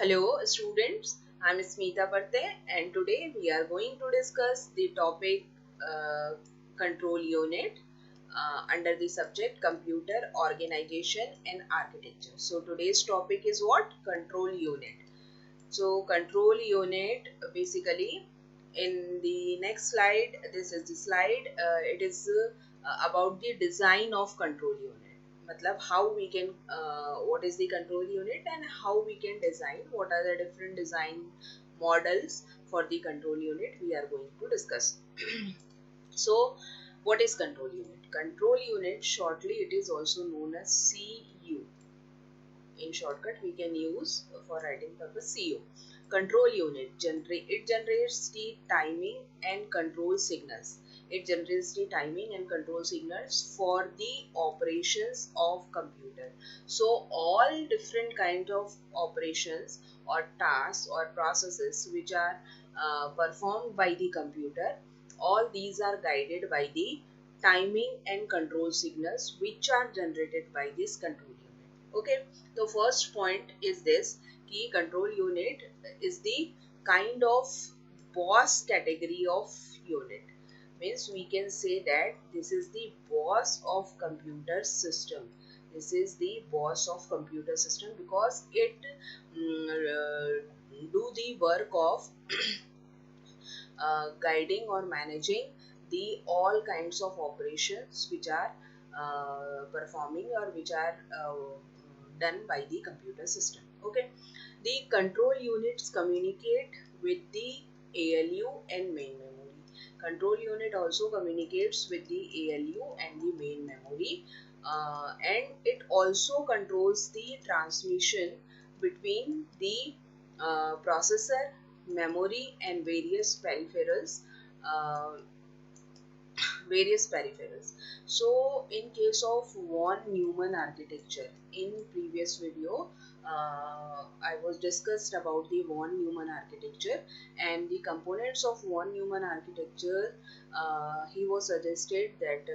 Hello students, I am Smita Parte and today we are going to discuss the topic control unit under the subject computer organization and architecture. So today's topic is what? Control unit. So control unit basically in the next slide, this is the slide, it is about the design of control unit. Matlab how we can, what is the control unit and how we can design, what are the different design models for the control unit we are going to discuss. So what is control unit? Control unit shortly it is also known as CU. In shortcut we can use for writing purpose CU. Control unit generates the timing and control signals. It generates the timing and control signals for the operations of computer. So all different kind of operations or tasks or processes which are performed by the computer, all these are guided by the timing and control signals which are generated by this control unit. Okay, the first point is this: key control unit is the kind of boss category of unit. Means we can say that this is the boss of computer system. This is the boss of computer system because it do the work of guiding or managing the all kinds of operations which are performing or which are done by the computer system. Okay, the control units communicate with the ALU and main memory. Control unit also communicates with the ALU and the main memory, and it also controls the transmission between the processor, memory, and uh, various peripherals. So in case of von Neumann architecture, in previous video I was discussed about the von Neumann architecture and the components of von Neumann architecture. He was suggested that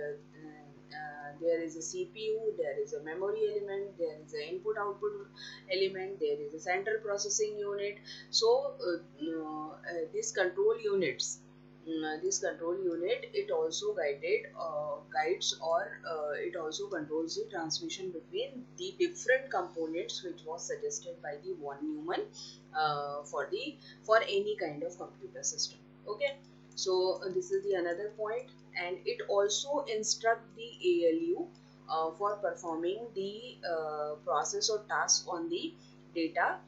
there is a CPU, there is a memory element, there is an input output element, there is a central processing unit. So these control units, this control unit, it also guides or it also controls the transmission between the different components which was suggested by the von Neumann for any kind of computer system. Okay, so this is the another point, and it also instruct the ALU for performing the process or task on the data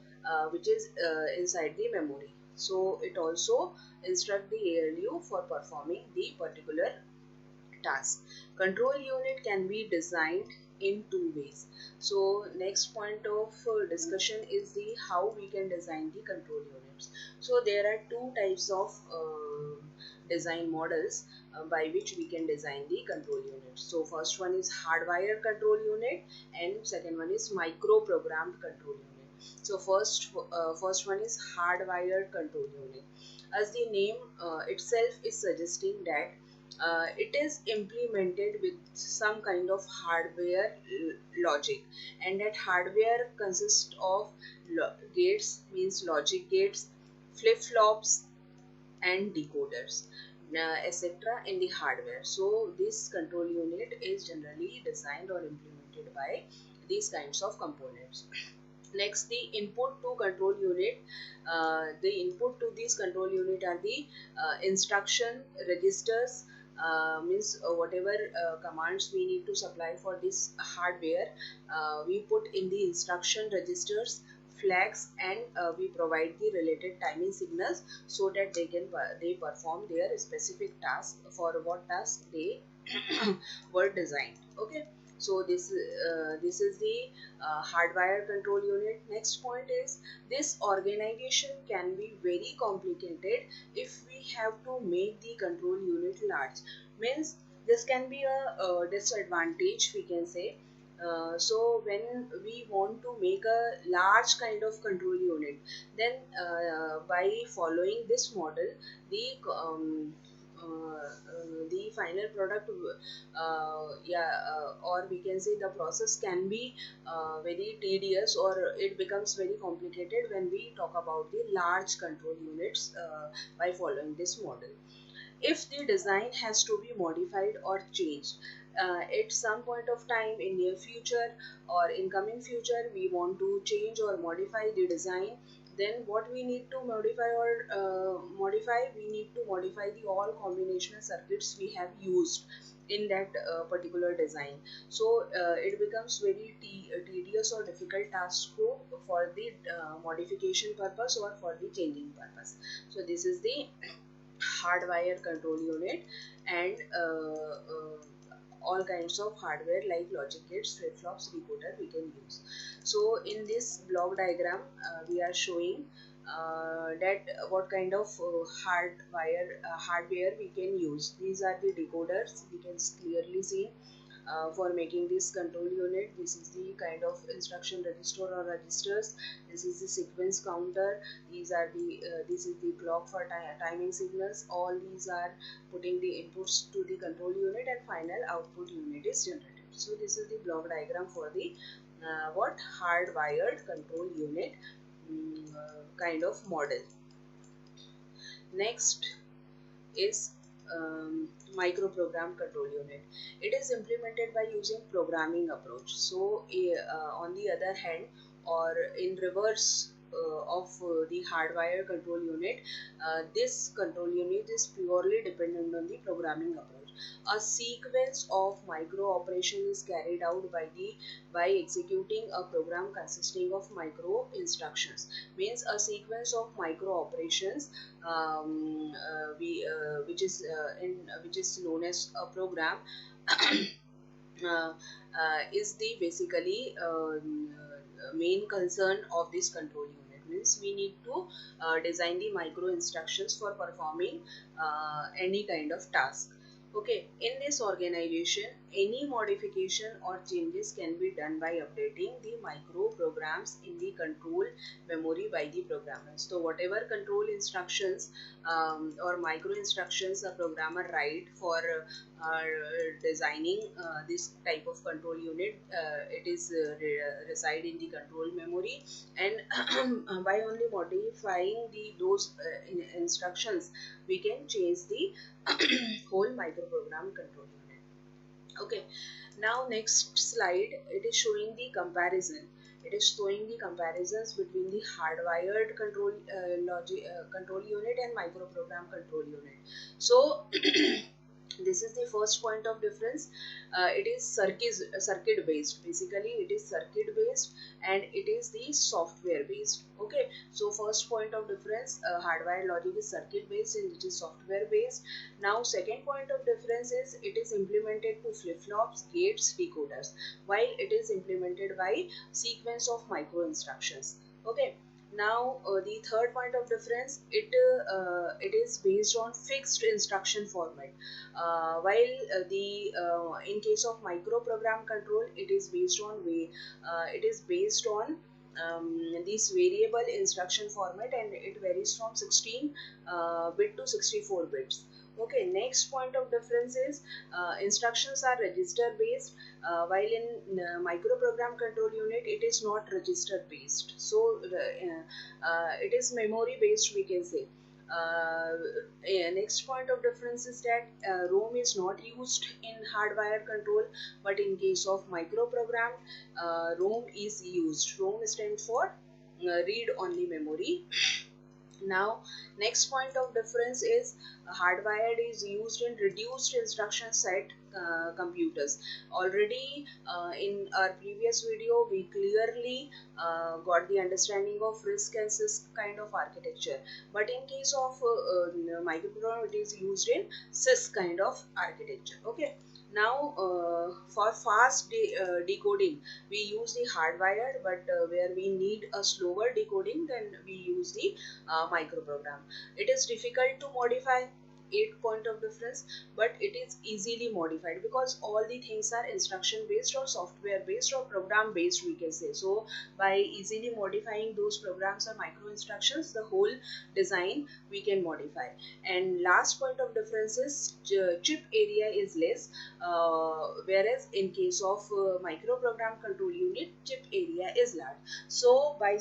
which is inside the memory. So it also instruct the ALU for performing the particular task. Control unit can be designed in two ways. So next point of discussion is the how we can design the control units. So there are two types of design models by which we can design the control units. So first one is hardwired control unit and second one is micro programmed control unit. So first one is hardwired control unit. As the name itself is suggesting that it is implemented with some kind of hardware logic, and that hardware consists of gates, means logic gates, flip-flops and decoders, etc. in the hardware. So this control unit is generally designed or implemented by these kinds of components. Next, the input to control unit. The input to this control unit are the instruction registers, means whatever commands we need to supply for this hardware, we put in the instruction registers, flags, and we provide the related timing signals so that they perform their specific task for what task they were designed. Okay, so this is the hardware control unit. Next point is this organization can be very complicated if we have to make the control unit large. Means this can be a disadvantage, we can say. So when we want to make a large kind of control unit, then by following this model, the the final product, or we can say the process can be very tedious, or it becomes very complicated when we talk about the large control units by following this model. If the design has to be modified or changed at some point of time in near future or in coming future, we want to change or modify the design, then what we need to modify or we need to modify the all combinational circuits we have used in that particular design. So it becomes very tedious or difficult task for the modification purpose or for the changing purpose. So this is the hardwire control unit, and all kinds of hardware like logic gates, flip-flops, decoder we can use. So in this block diagram we are showing that what kind of hardware we can use. These are the decoders, we can clearly see for making this control unit. This is the kind of instruction register or registers. This is the sequence counter. These are the this is the clock for timing signals. All these are putting the inputs to the control unit, and final output unit is generated. So this is the block diagram for the what hardwired control unit kind of model. Next is microprogram control unit. It is implemented by using programming approach. So on the other hand, or in reverse of the hardware control unit, this control unit is purely dependent on the programming approach. A sequence of micro operations is carried out by executing a program consisting of micro instructions. Means a sequence of micro operations which is known as a program is the basically main concern of this control unit. Means we need to design the micro instructions for performing any kind of task. Okay, in this organization, any modification or changes can be done by updating the micro programs in the control memory by the programmers. So whatever control instructions or micro instructions a programmer write for designing this type of control unit, it is reside in the control memory, and by only modifying those instructions, we can change the whole microprogram control unit. Okay, now next slide, it is showing the comparison. It is showing the comparisons between the hardwired control unit and microprogram control unit. So this is the first point of difference. It is circuit based. Basically it is circuit based, and it is the software based. Okay, so first point of difference, hardware logic is circuit based and it is software based. Now second point of difference is it is implemented to flip-flops, gates, decoders, while it is implemented by sequence of micro instructions. Okay, now the third point of difference, it is based on fixed instruction format, while in case of microprogram control, it is based on this variable instruction format, and it varies from 16 bit to 64 bits. Okay, next point of difference is instructions are register based, while in microprogram control unit it is not register based. So it is memory based, we can say. Next point of difference is that ROM is not used in hardwire control, but in case of microprogram, ROM is used. ROM stands for read only memory. Now next point of difference is hardwired is used in reduced instruction set computers. Already in our previous video we clearly got the understanding of RISC and CISC kind of architecture, but in case of microprogram, it is used in CISC kind of architecture. Okay, now for fast decoding we use the hardwired, but where we need a slower decoding, then we use the microprogram. It is difficult to modify, 8 point of difference, but it is easily modified because all the things are instruction based or software based or program based, we can say. So by easily modifying those programs or micro instructions, the whole design we can modify. And last point of difference is chip area is less, whereas in case of microprogram control unit, chip area is large. So by